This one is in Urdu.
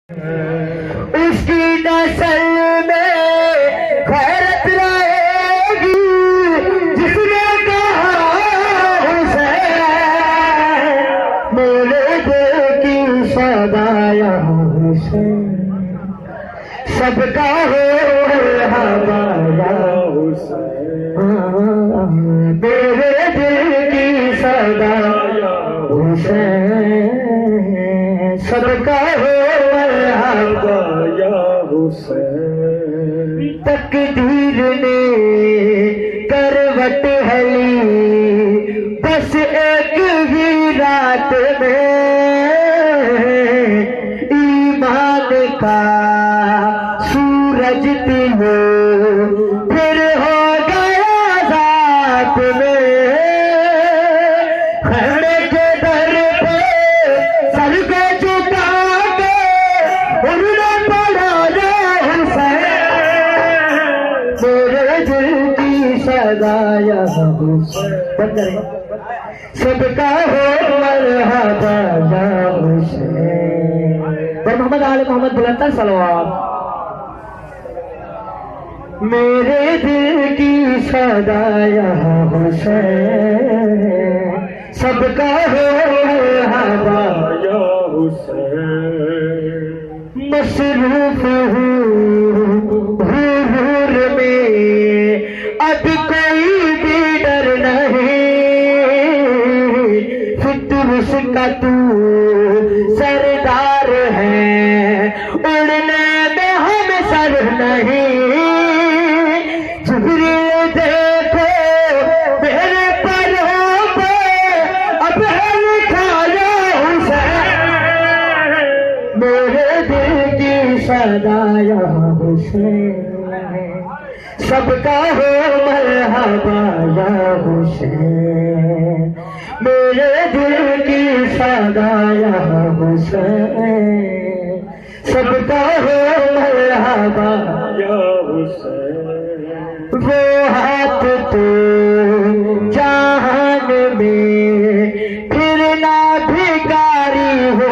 اس کی نسل میں غیرت رہے گی جس نے کہا حسین میرے دل کی صدا یا حسین سب کا ہو ہمارا حسین میرے دل کی صدا حسین سب کا ہو تقدیر نے کروٹ ہلی بس ایک ہی رات میں ایمان کا سورج طلوع پھر ہو گیا ذات میں خیمے کے در پہ سر کو جھکا کے انہوں نے پڑھا میرے دل کی صدا یا حسین سب کا ہو مرحبا یا حسین محمد آل محمد بلند صلوات میرے دل کی صدا یا حسین سب کا ہو مرحبا یا حسین مصروف ہوں حضور میں اب کوئی بھی ڈر نہیں فکر اس کا تو سردار ہے اڑنے میں ہم سر نہیں جبریل دیکھو میرے پروں پہ اب ہے لکھا یا حسین میرے دل کی صدا یا حسین سب کا ہو مرحبا یا حسین میرے دل کی صدا یا حسین سب کا ہو مرحبا یا حسین وہ ہاتھ تو جہان میں پھر نہ بھکاری ہو